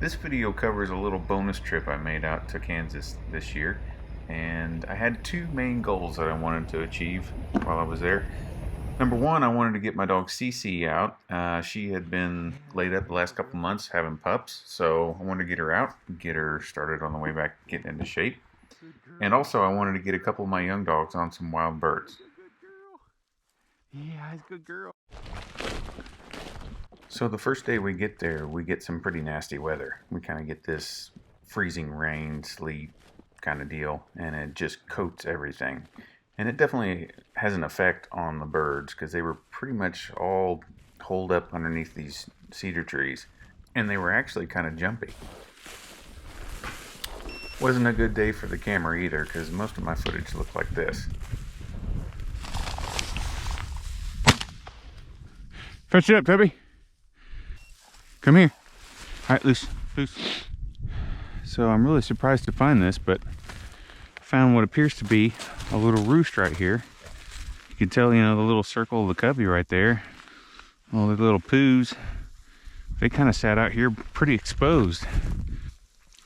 This video covers a little bonus trip I made out to Kansas this year, and I had two main goals that I wanted to achieve while I was there. Number one, I wanted to get my dog Cici out. She had been laid up the last couple months having pups, so I wanted to get her out, get her started on the way back, getting into shape. And also, I wanted to get a couple of my young dogs on some wild birds. Yeah, it's a good girl. So the first day we get there, we get some pretty nasty weather. We kind of get this freezing rain, sleet kind of deal, and it just coats everything. And it definitely has an effect on the birds because they were pretty much all holed up underneath these cedar trees, and they were actually kind of jumpy. Wasn't a good day for the camera either because most of my footage looked like this. Fetch it up, Tubby. Come here. All right, loose. So I'm really surprised to find this, but I found what appears to be a little roost right here. You can tell, the little circle of the cubby right there. All the little poos. They kind of sat out here pretty exposed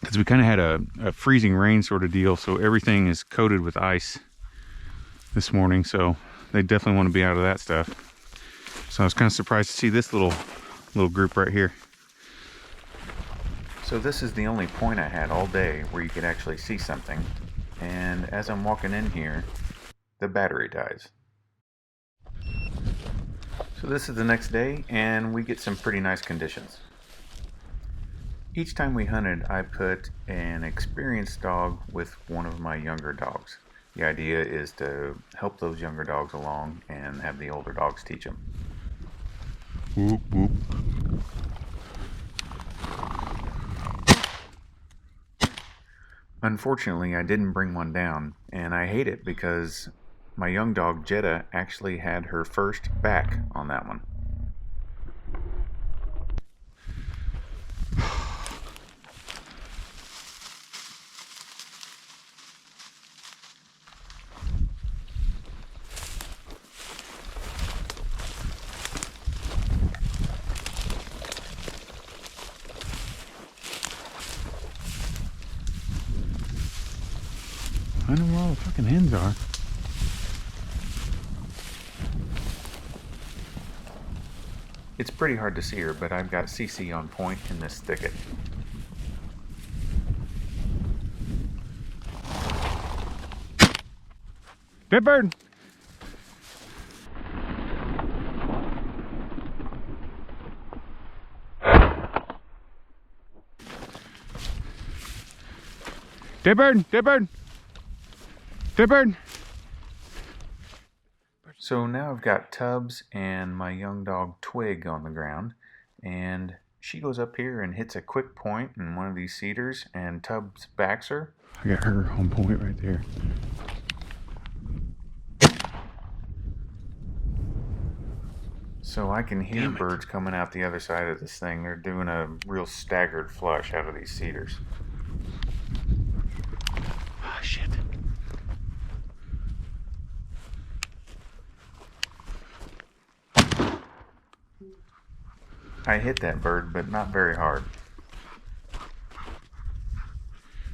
because we kind of had a freezing rain sort of deal, so everything is coated with ice this morning, so they definitely want to be out of that stuff. So I was kind of surprised to see this little group right here. So this is the only point I had all day where you could actually see something, and as I'm walking in here, the battery dies. So this is the next day, and we get some pretty nice conditions. Each time we hunted, I put an experienced dog with one of my younger dogs. The idea is to help those younger dogs along and have the older dogs teach them. Whoop, whoop. Unfortunately, I didn't bring one down, and I hate it because my young dog Jetta actually had her first back on that one. I know where all the fucking hens are. It's pretty hard to see her, but I've got Cici on point in this thicket. Dead bird! Dead bird! Dead bird! Dead bird! So now I've got Tubbs and my young dog Twig on the ground, and she goes up here and hits a quick point in one of these cedars, and Tubbs backs her. I got her on point right there. So I can hear birds coming out the other side of this thing. They're doing a real staggered flush out of these cedars. Oh, shit. I hit that bird, but not very hard.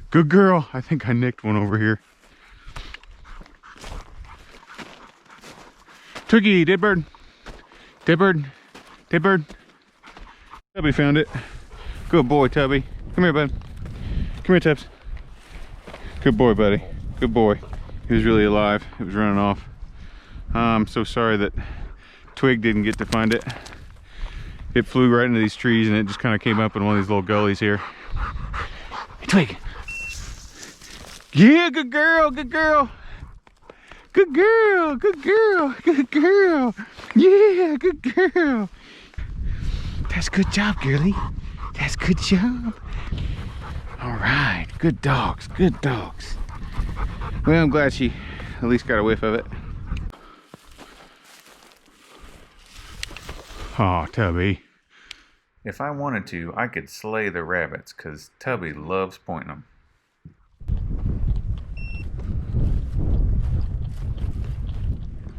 Good girl. I think I nicked one over here. Twiggy, dead bird. Dead bird. Dead bird. Tubby found it. Good boy, Tubby. Come here, bud. Come here, Tubbs. Good boy, buddy. Good boy. He was really alive. It was running off. I'm so sorry that Twig didn't get to find it. It flew right into these trees and it just kind of came up in one of these little gullies here. Hey, Twig. Yeah, good girl, good girl. Good girl, good girl, good girl. Yeah, good girl. That's good job, girlie. That's good job. All right, good dogs, good dogs. Well, I'm glad she at least got a whiff of it. Oh, Tubby. If I wanted to, I could slay the rabbits, because Tubby loves pointing them.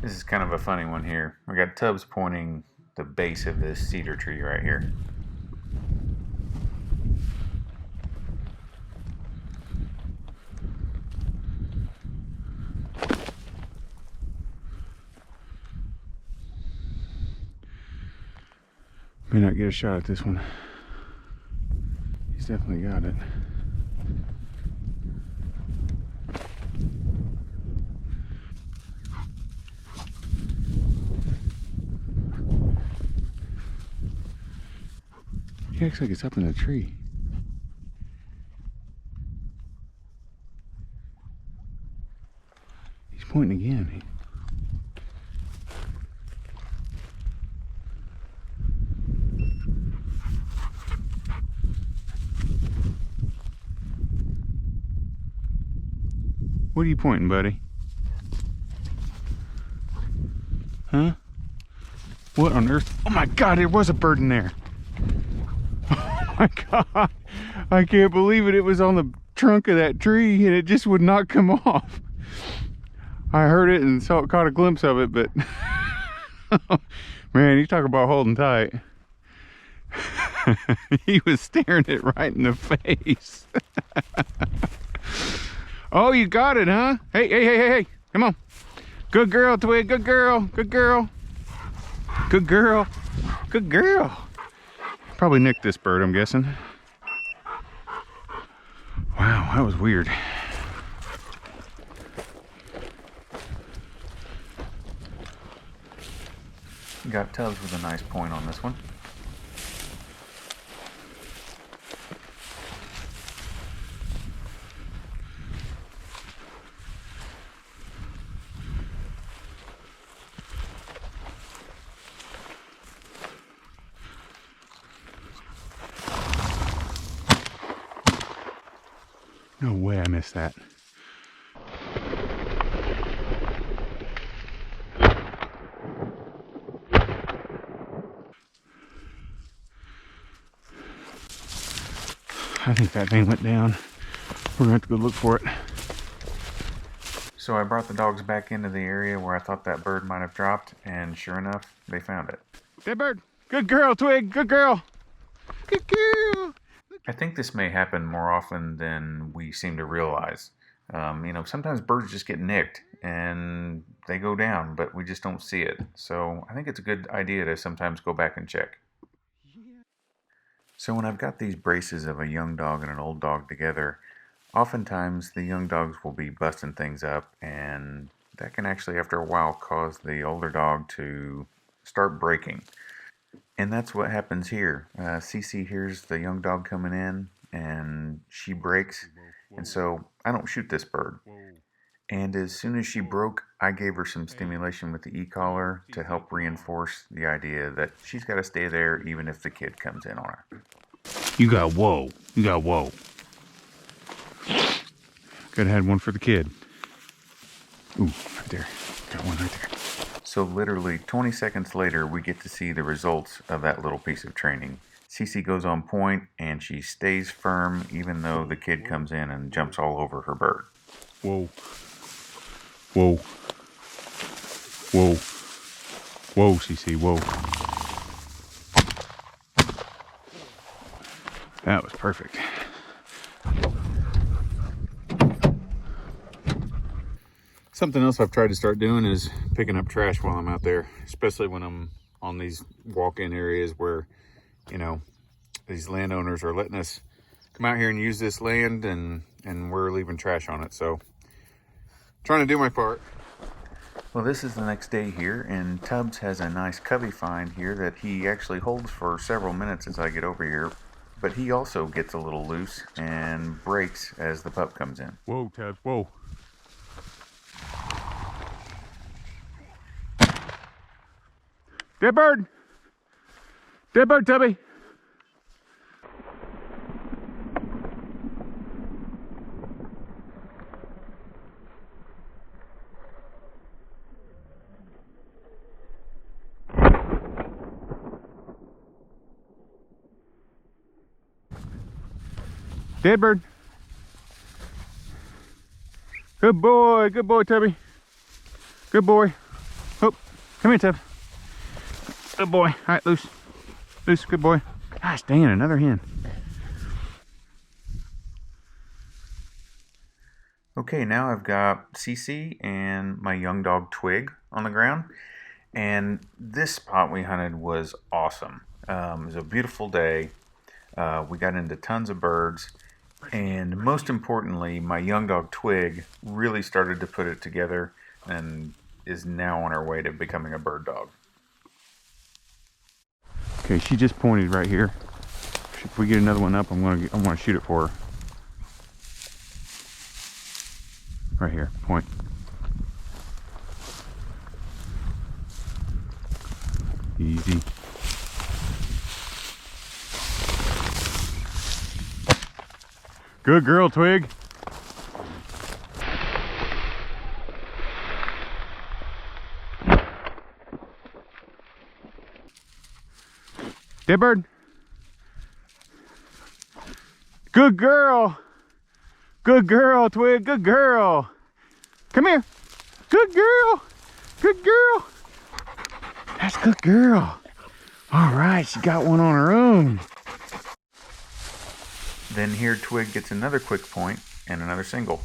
This is kind of a funny one here. We got Tubbs pointing the base of this cedar tree right here. might get a shot at this one. He's definitely got it. He acts like it's up in a tree. He's pointing again. What are you pointing, buddy? Huh? What on earth? Oh my God, there was a bird in there. Oh my God. I can't believe it. It was on the trunk of that tree and it just would not come off. I heard it and caught a glimpse of it, but man, you talk about holding tight. He was staring it right in the face. Oh, you got it, huh? Hey, hey, hey, hey, hey. Come on. Good girl, Twig. Good girl. Good girl. Good girl. Good girl. Probably nicked this bird, I'm guessing. Wow, that was weird. Got Tubbs with a nice point on this one. No way I missed that. I think that thing went down. We're gonna have to go look for it. So I brought the dogs back into the area where I thought that bird might have dropped, and sure enough, they found it. Dead bird. Good girl, Twig. Good girl. Good girl. I think this may happen more often than we seem to realize. You know, sometimes birds just get nicked and they go down, but we just don't see it. So I think it's a good idea to sometimes go back and check. So when I've got these braces of a young dog and an old dog together, oftentimes the young dogs will be busting things up, and that can actually, after a while, cause the older dog to start breaking. And that's what happens here. Cici hears the young dog coming in, and she breaks, and so I don't shoot this bird. And as soon as she broke, I gave her some stimulation with the e-collar to help reinforce the idea that she's got to stay there even if the kid comes in on her. You got whoa. You got whoa. Could have had one for the kid. Ooh, right there. Got one right there. So literally 20 seconds later, we get to see the results of that little piece of training. Cici goes on point and she stays firm even though the kid comes in and jumps all over her bird. Whoa. Whoa. Whoa. Whoa, Cici, whoa. That was perfect. Something else I've tried to start doing is picking up trash while I'm out there, especially when I'm on these walk-in areas where, you know, these landowners are letting us come out here and use this land and we're leaving trash on it. So, trying to do my part. Well, this is the next day here, and Tubbs has a nice cubby find here that he actually holds for several minutes as I get over here, but he also gets a little loose and breaks as the pup comes in. Whoa, Tubbs, whoa. Dead bird! Dead bird, Tubby! Dead bird. Good boy, Tubby. Good boy. Oh, come here, Tub. Good boy. All right, loose. Loose, good boy. Gosh dang it, another hen. Okay, now I've got Cici and my young dog Twig on the ground. And this spot we hunted was awesome. It was a beautiful day. We got into tons of birds, and most importantly, my young dog Twig really started to put it together and is now on her way to becoming a bird dog. Okay, she just pointed right here. If we get another one up, I'm gonna shoot it for her. Right here, point. Easy. Good girl, Twig. Dead bird. Good girl. Good girl, Twig. Good girl. Come here. Good girl. Good girl. That's good girl. All right, she got one on her own. Then here Twig gets another quick point and another single.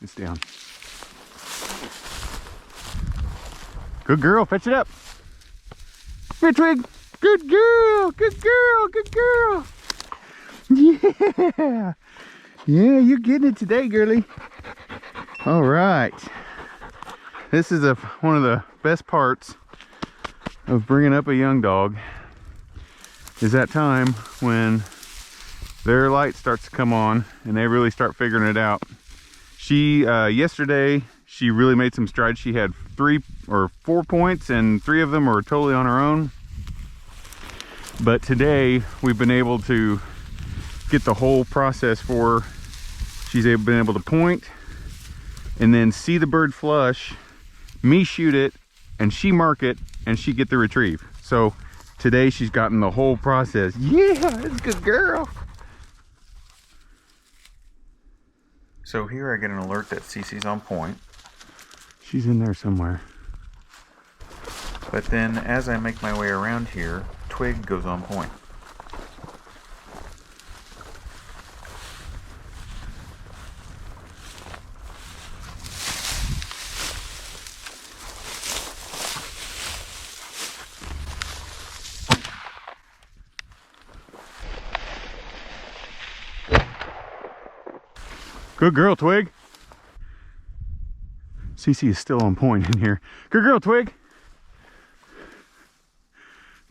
It's down. Good girl, fetch it up. Here, Twig. Good girl, good girl, good girl. Yeah. Yeah, you're getting it today, girly. All right. This is one of the best parts of bringing up a young dog, is that time when their light starts to come on and they really start figuring it out. Yesterday, she really made some strides. She had 3 or 4 points and 3 of them were totally on her own. But today we've been able to get the whole process for her. She's been able to point and then see the bird flush, me shoot it, and she mark it, and she get the retrieve. So today she's gotten the whole process. Yeah, that's a good girl. So here I get an alert that Cici's on point. She's in there somewhere. But then as I make my way around here, Twig goes on point. Good girl, Twig. Cici is still on point in here. Good girl, Twig.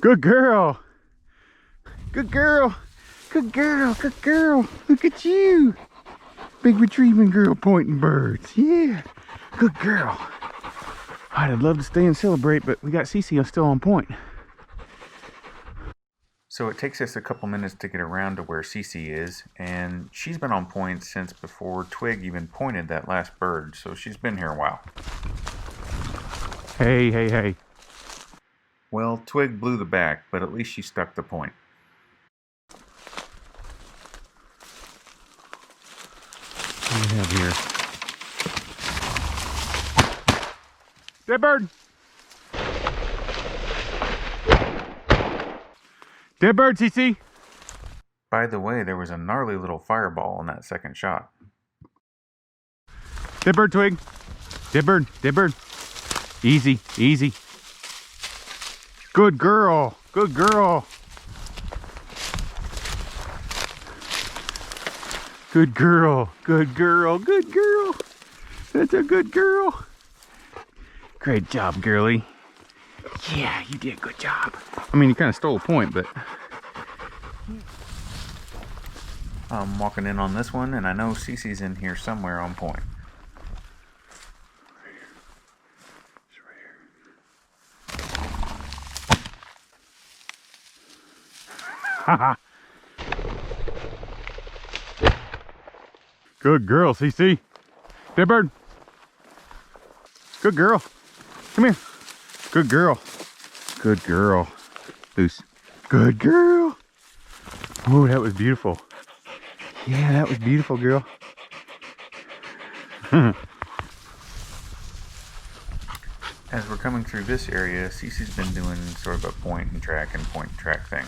Good girl. Good girl. Good girl. Good girl. Look at you. Big retrieving girl pointing birds. Yeah. Good girl. I'd love to stay and celebrate, but we got Cici still on point. So it takes us a couple minutes to get around to where Cici is, and she's been on point since before Twig even pointed that last bird, so she's been here a while. Hey, hey, hey. Well, Twig blew the back, but at least she stuck the point. What do we have here? Dead bird. Dead bird, Cici. By the way, there was a gnarly little fireball on that second shot. Dead bird, Twig. Dead bird, dead bird. Easy, easy. Good girl, good girl. Good girl, good girl, good girl. That's a good girl. Great job, girly. Yeah, you did a good job. I mean, you kind of stole a point, but... I'm walking in on this one, and I know Cici's in here somewhere on point. Haha. Good girl, Cici. Dead bird. Good girl. Come here. Good girl. Good girl. Loose. Good girl. Oh, that was beautiful. Yeah, that was beautiful, girl. As we're coming through this area, Cici's been doing sort of a point and track thing.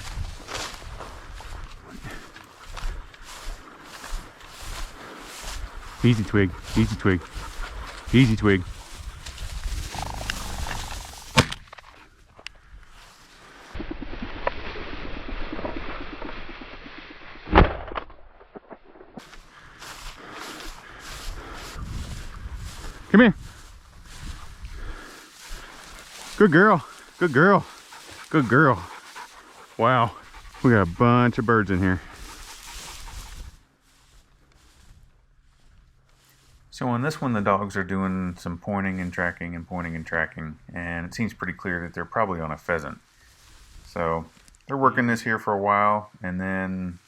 Easy, Twig. Easy, Twig. Easy, Twig. Come here. Good girl. Good girl. Good girl. Wow. We got a bunch of birds in here. So on this one, the dogs are doing some pointing and tracking and pointing and tracking, and it seems pretty clear that they're probably on a pheasant. So they're working this here for a while, and then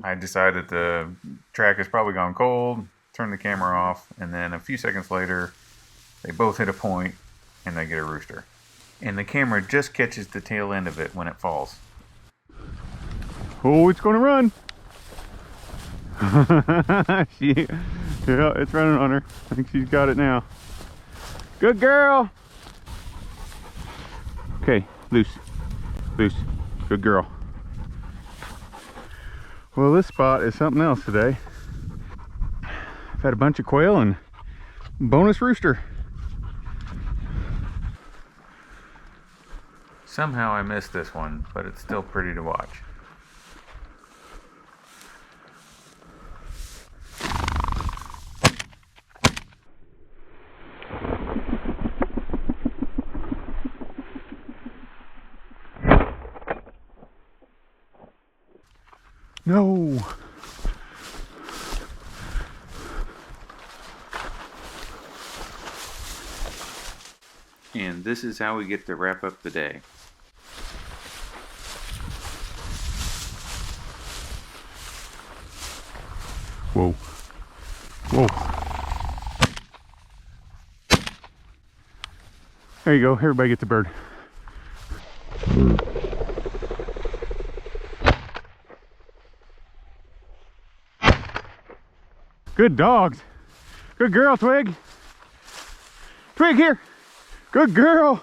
I decided the track has probably gone cold, turn the camera off, and then a few seconds later, they both hit a point, and they get a rooster. And the camera just catches the tail end of it when it falls. Oh, it's gonna run. Yeah, it's running on her. I think she's got it now. Good girl. Okay, loose. Loose. Good girl. Well, this spot is something else today. I've had a bunch of quail and bonus rooster. Somehow I missed this one, but it's still pretty to watch. No. And this is how we get to wrap up the day. Whoa. Whoa. There you go. Everybody gets a bird. Good dogs. Good girl, Twig. Twig, here. Good girl.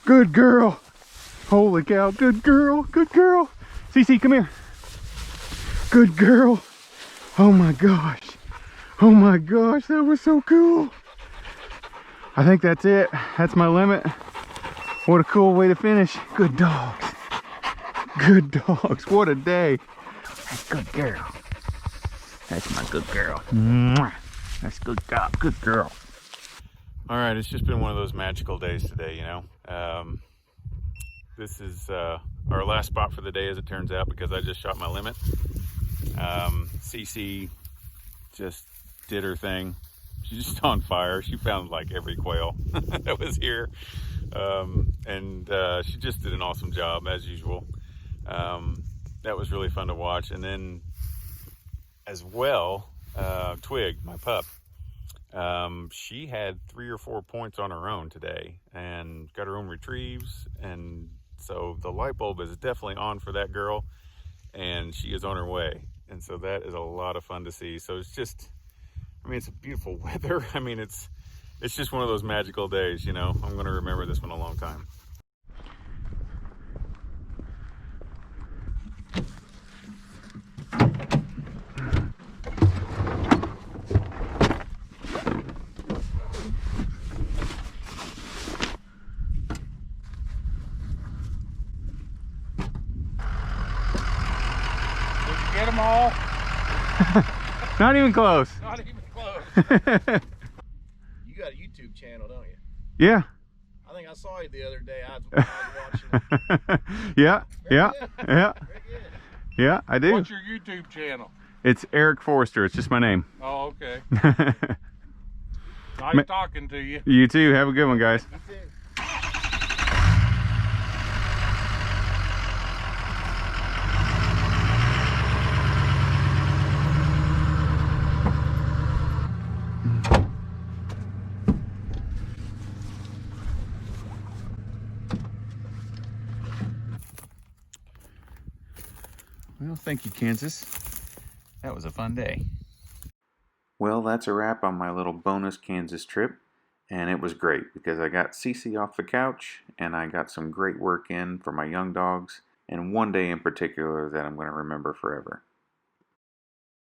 Good girl. Holy cow. Good girl. Good girl. Cici, come here. Good girl. Oh my gosh. Oh my gosh. That was so cool. I think that's it. That's my limit. What a cool way to finish. Good dogs. Good dogs. What a day. That's good girl. That's my good girl. Mwah. That's good girl. Good girl. All right, it's just been one of those magical days today, you know. This is our last spot for the day, as it turns out, because I just shot my limit. Cici just did her thing. She's just on fire. She found like every quail that was here. And she just did an awesome job, as usual. That was really fun to watch. And then as well, Twig, my pup, she had 3 or 4 points on her own today and got her own retrieves. And so the light bulb is definitely on for that girl, and she is on her way. And so that is a lot of fun to see. So it's just, I mean, it's beautiful weather. I mean, it's just one of those magical days, you know. I'm going to remember this one a long time. Get them all? Not even close. Not even close. You got a YouTube channel, don't you? Yeah. I think I saw you the other day. I was watching it. Yeah. Yeah. Yeah. Very good. Yeah, I do. What's your YouTube channel? It's Eric Forrester. It's just my name. Oh, okay. Nice talking to you. You too. Have a good one, guys. You too. Well, thank you, Kansas. That was a fun day. Well, that's a wrap on my little bonus Kansas trip. And it was great because I got Cici off the couch and I got some great work in for my young dogs, and one day in particular that I'm going to remember forever.